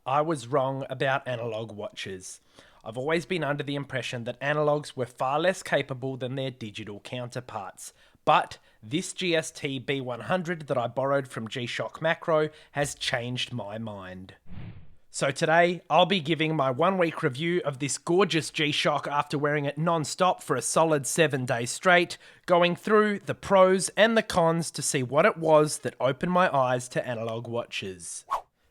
I was wrong about analog watches. I've always been under the impression that analogs were far less capable than their digital counterparts. But this GST-B100 that I borrowed from G-Shock Macro has changed my mind. So today, I'll be giving my 1 week review of this gorgeous G-Shock after wearing it non-stop for a solid 7 days straight, going through the pros and the cons to see what it was that opened my eyes to analog watches.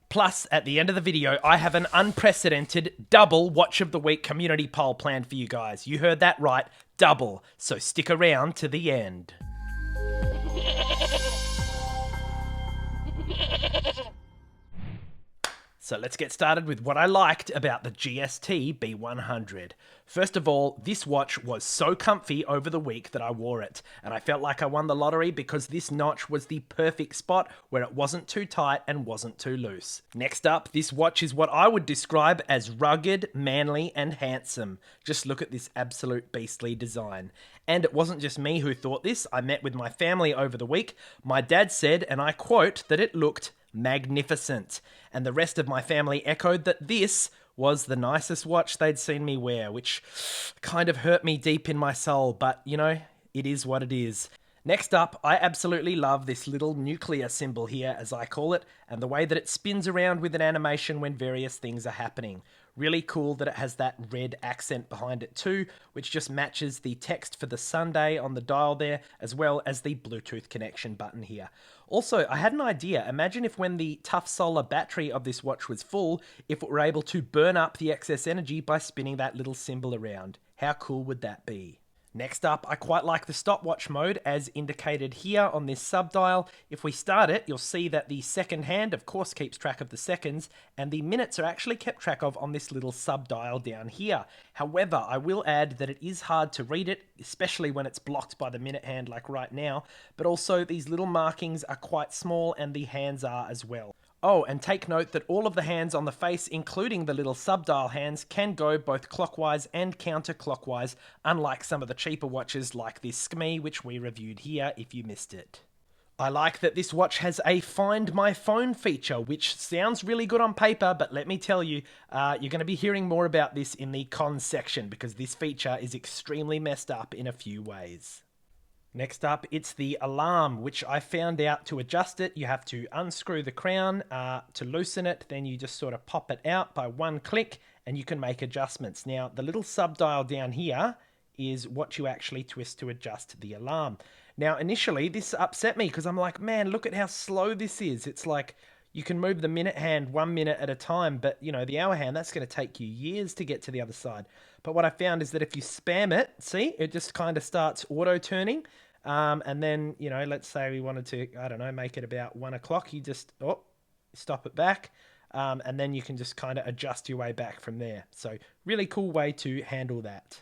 Plus, at the end of the video, I have an unprecedented double Watch of the Week community poll planned for you guys. You heard that right, double. So stick around to the end. So let's get started with what I liked about the GST-B100. First of all, this watch was so comfy over the week that I wore it, and I felt like I won the lottery because this notch was the perfect spot where it wasn't too tight and wasn't too loose. Next up, this watch is what I would describe as rugged, manly, and handsome. Just look at this absolute beastly design. And it wasn't just me who thought this. I met with my family over the week. My dad said, and I quote, that it looked magnificent. And the rest of my family echoed that this was the nicest watch they'd seen me wear, which kind of hurt me deep in my soul, but you know, it is what it is. Next up, I absolutely love this little nuclear symbol here, as I call it, and the way that it spins around with an animation when various things are happening. Really cool that it has that red accent behind it too, which just matches the text for the Sunday on the dial there, as well as the Bluetooth connection button here. Also, I had an idea. Imagine if when the tough solar battery of this watch was full, if it were able to burn up the excess energy by spinning that little symbol around. How cool would that be? Next up, I quite like the stopwatch mode as indicated here on this subdial. If we start it, you'll see that the second hand, of course, keeps track of the seconds, and the minutes are actually kept track of on this little subdial down here. However, I will add that it is hard to read it, especially when it's blocked by the minute hand like right now, but also these little markings are quite small and the hands are as well. Oh, and take note that all of the hands on the face, including the little subdial hands, can go both clockwise and counterclockwise, unlike some of the cheaper watches like this SKME, which we reviewed here if you missed it. I like that this watch has a Find My Phone feature, which sounds really good on paper, but let me tell you, you're going to be hearing more about this in the cons section, because this feature is extremely messed up in a few ways. Next up, it's the alarm, which I found out to adjust it, you have to unscrew the crown to loosen it, then you just sort of pop it out by one click, and you can make adjustments. Now, the little subdial down here is what you actually twist to adjust the alarm. Now, initially, this upset me, because I'm like, man, look at how slow this is. It's like, you can move the minute hand 1 minute at a time, but, you know, the hour hand, that's going to take you years to get to the other side. But what I found is that if you spam it, see, it just kind of starts auto-turning. And then, you know, let's say we wanted to, I don't know, make it about 1 o'clock. You just, stop it back. And then you can just kind of adjust your way back from there. So really cool way to handle that.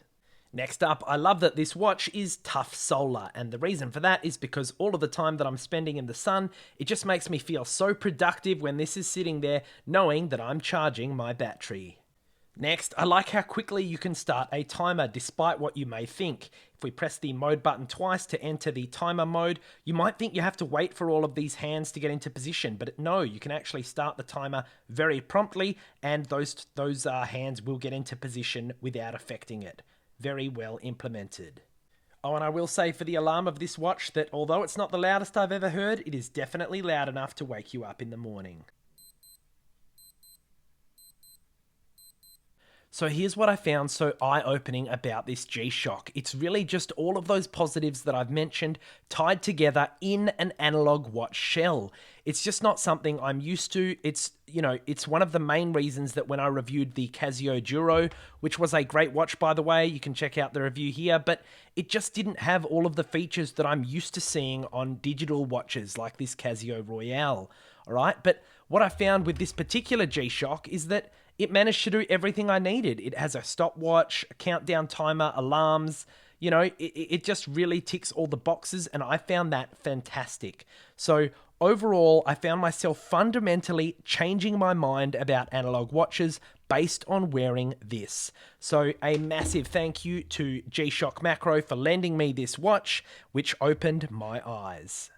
Next up, I love that this watch is tough solar, and the reason for that is because all of the time that I'm spending in the sun, it just makes me feel so productive when this is sitting there knowing that I'm charging my battery. Next, I like how quickly you can start a timer despite what you may think. If we press the mode button twice to enter the timer mode, you might think you have to wait for all of these hands to get into position, but no, you can actually start the timer very promptly, and those hands will get into position without affecting it. Very well implemented. Oh, and I will say for the alarm of this watch that although it's not the loudest I've ever heard, it is definitely loud enough to wake you up in the morning. So here's what I found so eye-opening about this G-Shock. It's really just all of those positives that I've mentioned tied together in an analog watch shell. It's just not something I'm used to. It's one of the main reasons that when I reviewed the Casio Duro, which was a great watch by the way, you can check out the review here, but it just didn't have all of the features that I'm used to seeing on digital watches like this Casio Royale. All right, but what I found with this particular G-Shock is that it managed to do everything I needed. It has a stopwatch, a countdown timer, alarms. You know, it just really ticks all the boxes, and I found that fantastic. So overall, I found myself fundamentally changing my mind about analog watches based on wearing this. So a massive thank you to G-Shock Macro for lending me this watch, which opened my eyes.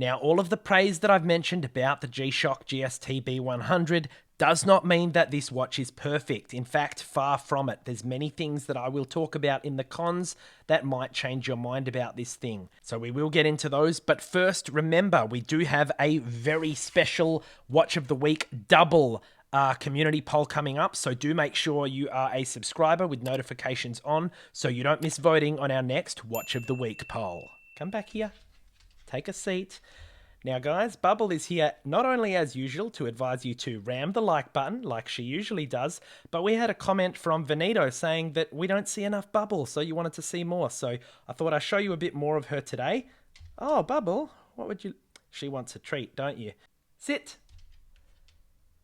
Now, all of the praise that I've mentioned about the G-Shock GST-B100 does not mean that this watch is perfect. In fact, far from it. There's many things that I will talk about in the cons that might change your mind about this thing. So we will get into those. But first, remember, we do have a very special Watch of the Week double community poll coming up. So do make sure you are a subscriber with notifications on so you don't miss voting on our next Watch of the Week poll. Come back here. Take a seat. Now, guys, Bubble is here not only as usual to advise you to ram the like button like she usually does, but we had a comment from Venito saying that we don't see enough Bubble, so you wanted to see more. So I thought I'd show you a bit more of her today. Oh, Bubble, what would you... She wants a treat, don't you? Sit.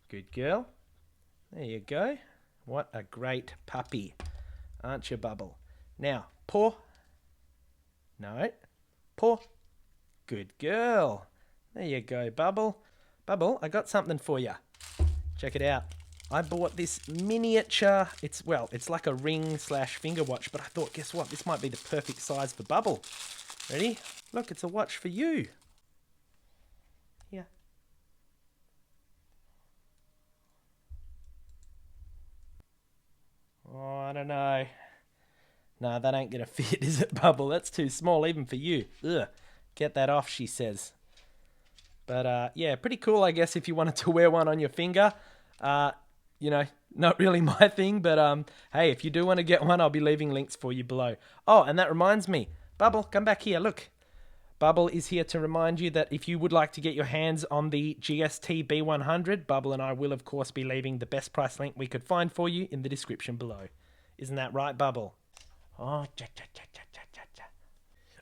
Good girl. There you go. What a great puppy. Aren't you, Bubble? Now, paw. No. Paw. Good girl. There you go, Bubble. Bubble, I got something for you. Check it out. I bought this miniature, it's like a ring / finger watch, but I thought, guess what? This might be the perfect size for Bubble. Ready? Look, it's a watch for you. Here. Oh, I don't know. No, that ain't gonna fit, is it, Bubble? That's too small even for you. Ugh. Get that off, she says. But yeah, pretty cool, I guess, if you wanted to wear one on your finger. You know, not really my thing, but hey, if you do want to get one, I'll be leaving links for you below. Oh, and that reminds me, Bubble, come back here, look. Bubble is here to remind you that if you would like to get your hands on the GST-B100, Bubble and I will, of course, be leaving the best price link we could find for you in the description below. Isn't that right, Bubble? Oh,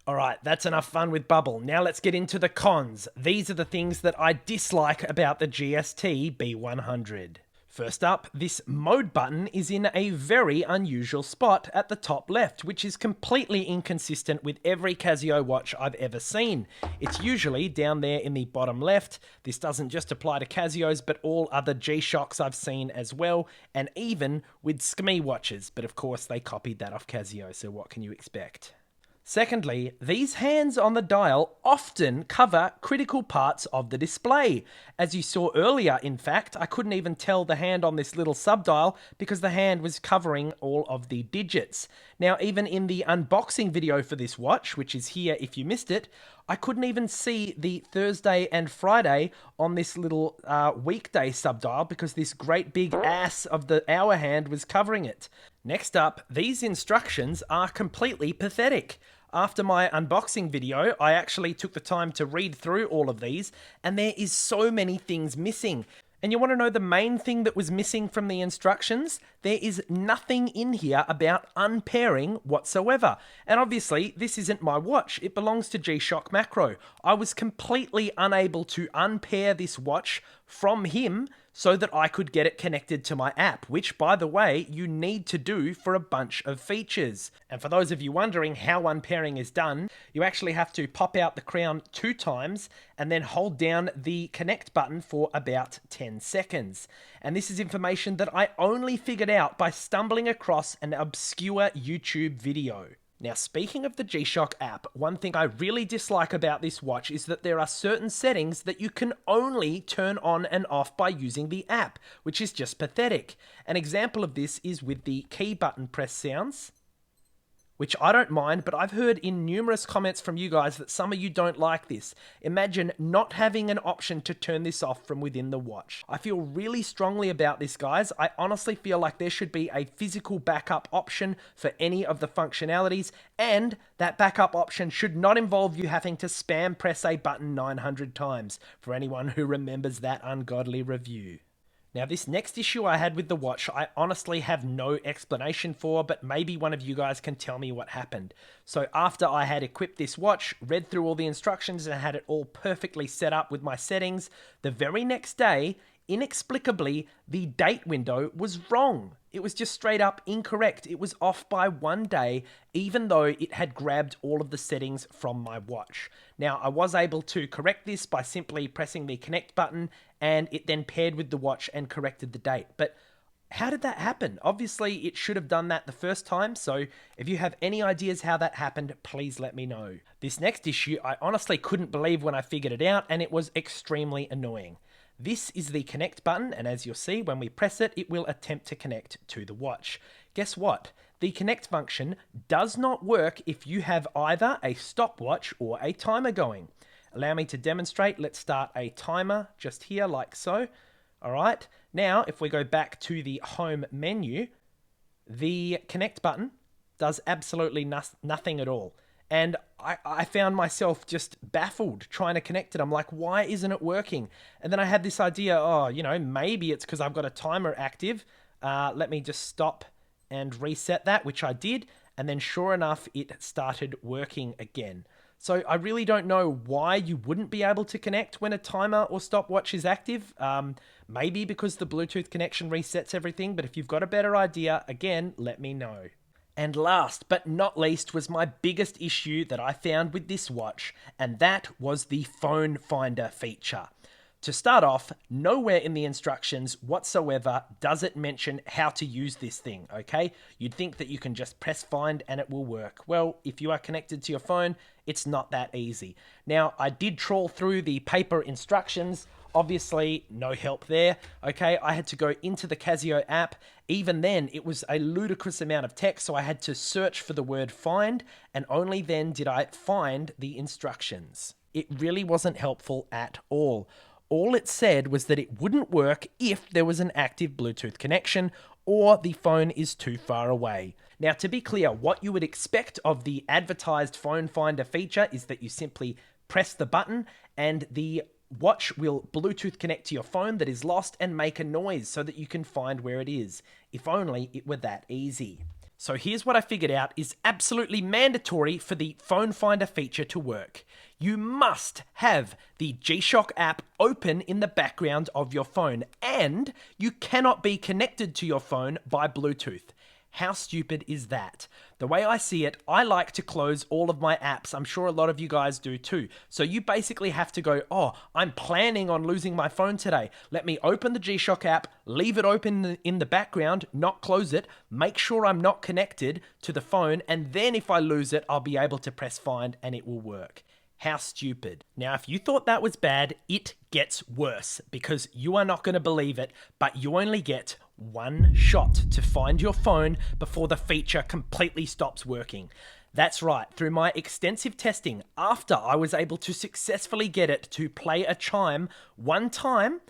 all right, that's enough fun with Bubble. Now let's get into the cons. These are the things that I dislike about the GST-B100. First up, this mode button is in a very unusual spot at the top left, which is completely inconsistent with every Casio watch I've ever seen. It's usually down there in the bottom left. This doesn't just apply to Casios, but all other G-Shocks I've seen as well, and even with SKME watches. But of course, they copied that off Casio, so what can you expect? Secondly, these hands on the dial often cover critical parts of the display. As you saw earlier, in fact, I couldn't even tell the hand on this little subdial because the hand was covering all of the digits. Now, even in the unboxing video for this watch, which is here if you missed it, I couldn't even see the Thursday and Friday on this little weekday subdial because this great big ass of the hour hand was covering it. Next up, these instructions are completely pathetic. After my unboxing video, I actually took the time to read through all of these, and there is so many things missing. And you want to know the main thing that was missing from the instructions? There is nothing in here about unpairing whatsoever. And obviously, this isn't my watch. It belongs to G-Shock Macro. I was completely unable to unpair this watch from him so that I could get it connected to my app, which, by the way, you need to do for a bunch of features. And for those of you wondering how unpairing is done, you actually have to pop out the crown 2 times and then hold down the connect button for about 10 seconds. And this is information that I only figured out by stumbling across an obscure YouTube video. Now, speaking of the G-Shock app, one thing I really dislike about this watch is that there are certain settings that you can only turn on and off by using the app, which is just pathetic. An example of this is with the key button press sounds, which I don't mind, but I've heard in numerous comments from you guys that some of you don't like this. Imagine not having an option to turn this off from within the watch. I feel really strongly about this, guys. I honestly feel like there should be a physical backup option for any of the functionalities, and that backup option should not involve you having to spam press a button 900 times, for anyone who remembers that ungodly review. Now, this next issue I had with the watch, I honestly have no explanation for, but maybe one of you guys can tell me what happened. So after I had equipped this watch, read through all the instructions and had it all perfectly set up with my settings, the very next day, inexplicably, the date window was wrong. It was just straight up incorrect. It was off by 1 day, even though it had grabbed all of the settings from my watch. Now, I was able to correct this by simply pressing the connect button, and it then paired with the watch and corrected the date. But How did that happen? Obviously, it should have done that the first time, so if you have any ideas how that happened, please let me know. This next issue, I honestly couldn't believe when I figured it out, and it was extremely annoying. This is the connect button, and as you'll see, when we press it, it will attempt to connect to the watch. Guess what? The connect function does not work if you have either a stopwatch or a timer going. Allow me to demonstrate. Let's start a timer just here, like so. All right. Now, if we go back to the home menu, the connect button does absolutely nothing at all. And I found myself just baffled trying to connect it. I'm like, why isn't it working? And then I had this idea, maybe it's because I've got a timer active. Let me just stop and reset that, which I did. And then sure enough, it started working again. So I really don't know why you wouldn't be able to connect when a timer or stopwatch is active. Maybe because the Bluetooth connection resets everything, but if you've got a better idea, again, let me know. And last but not least was my biggest issue that I found with this watch, and that was the phone finder feature. To start off, nowhere in the instructions whatsoever does it mention how to use this thing, okay? You'd think that you can just press find and it will work. Well, if you are connected to your phone, it's not that easy. Now, I did trawl through the paper instructions. Obviously, no help there, okay? I had to go into the Casio app. Even then, it was a ludicrous amount of text, so I had to search for the word find, and only then did I find the instructions. It really wasn't helpful at all. All it said was that it wouldn't work if there was an active Bluetooth connection or the phone is too far away. Now, to be clear, what you would expect of the advertised phone finder feature is that you simply press the button and the watch will Bluetooth connect to your phone that is lost and make a noise so that you can find where it is. If only it were that easy. So here's what I figured out is absolutely mandatory for the phone finder feature to work. You must have the G-Shock app open in the background of your phone, and you cannot be connected to your phone by Bluetooth. How stupid is that? The way I see it, I like to close all of my apps. I'm sure a lot of you guys do too. So you basically have to go, I'm planning on losing my phone today. Let me open the G-Shock app, leave it open in the background, not close it, make sure I'm not connected to the phone, and then if I lose it, I'll be able to press find and it will work. How stupid. Now, if you thought that was bad, it gets worse because you are not going to believe it, but you only get one shot to find your phone before the feature completely stops working. That's right, through my extensive testing, after I was able to successfully get it to play a chime one time,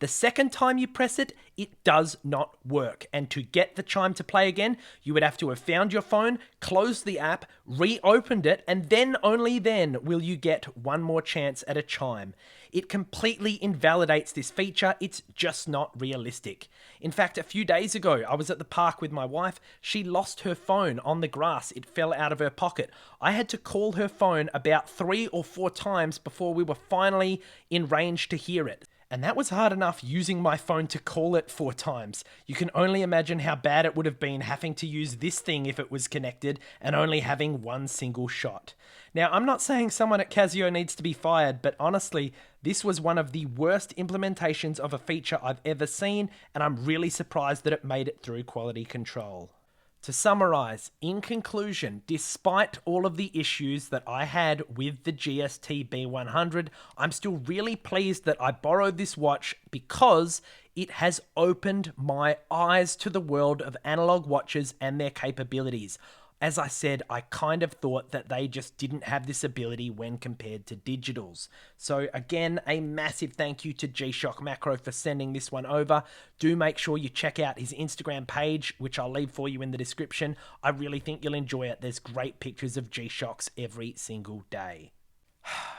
the second time you press it, it does not work. And to get the chime to play again, you would have to have found your phone, closed the app, reopened it, and then only then will you get one more chance at a chime. It completely invalidates this feature. It's just not realistic. In fact, a few days ago, I was at the park with my wife. She lost her phone on the grass. It fell out of her pocket. I had to call her phone about 3 or 4 times before we were finally in range to hear it. And that was hard enough using my phone to call it 4 times. You can only imagine how bad it would have been having to use this thing if it was connected and only having one single shot. Now, I'm not saying someone at Casio needs to be fired, but honestly, this was one of the worst implementations of a feature I've ever seen, and I'm really surprised that it made it through quality control. To summarize, in conclusion, despite all of the issues that I had with the GST-B100, I'm still really pleased that I borrowed this watch because it has opened my eyes to the world of analog watches and their capabilities. As I said, I kind of thought that they just didn't have this ability when compared to digitals. So again, a massive thank you to G-Shock Macro for sending this one over. Do make sure you check out his Instagram page, which I'll leave for you in the description. I really think you'll enjoy it. There's great pictures of G-Shocks every single day.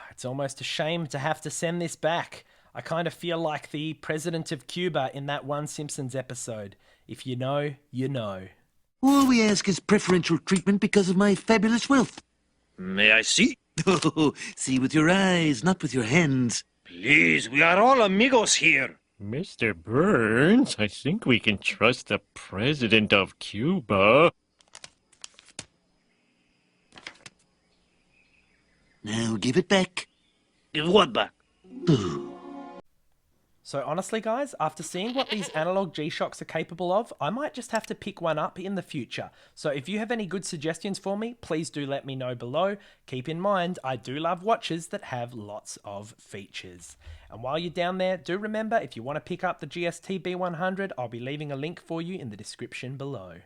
It's almost a shame to have to send this back. I kind of feel like the president of Cuba in that one Simpsons episode. If you know, you know. All we ask is preferential treatment because of my fabulous wealth. May I see? Oh, see with your eyes, not with your hands. Please, we are all amigos here. Mr. Burns, I think we can trust the president of Cuba. Now give it back. Give what back? Ooh. So honestly guys, after seeing what these analog G-Shocks are capable of, I might just have to pick one up in the future. So if you have any good suggestions for me, please do let me know below. Keep in mind, I do love watches that have lots of features. And while you're down there, do remember, if you want to pick up the GST-B100, I'll be leaving a link for you in the description below.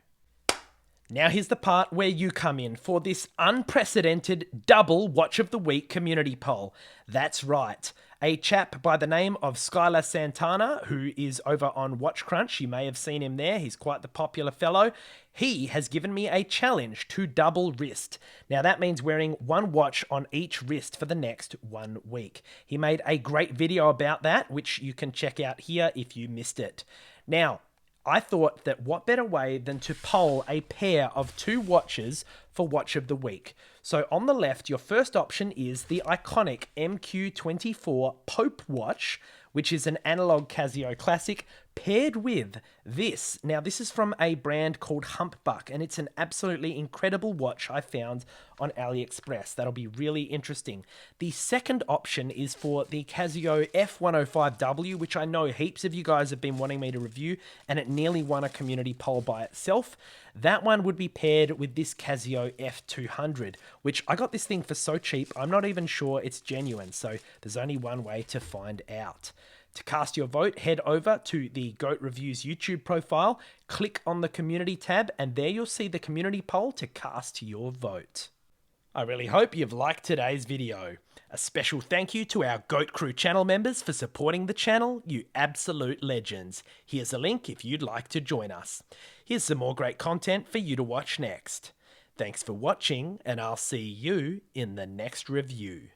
Now here's the part where you come in for this unprecedented double Watch of the Week community poll. That's right. A chap by the name of Skylar Santana, who is over on Watch Crunch, you may have seen him there, he's quite the popular fellow. He has given me a challenge to double wrist. Now that means wearing one watch on each wrist for the next 1 week. He made a great video about that, which you can check out here if you missed it. Now, I thought that what better way than to poll a pair of 2 watches for Watch of the Week. So on the left, your first option is the iconic MQ24 Pope watch, which is an analog Casio classic, paired with this. Now, this is from a brand called Humpbuck, and it's an absolutely incredible watch I found on AliExpress. That'll be really interesting. The second option is for the Casio F105W, which I know heaps of you guys have been wanting me to review, and it nearly won a community poll by itself. That one would be paired with this Casio F200, which I got this thing for so cheap, I'm not even sure it's genuine, so there's only one way to find out. To cast your vote, head over to the Goat Reviews YouTube profile, click on the community tab, and there you'll see the community poll to cast your vote. I really hope you've liked today's video. A special thank you to our Goat Crew channel members for supporting the channel, you absolute legends. Here's a link if you'd like to join us. Here's some more great content for you to watch next. Thanks for watching, and I'll see you in the next review.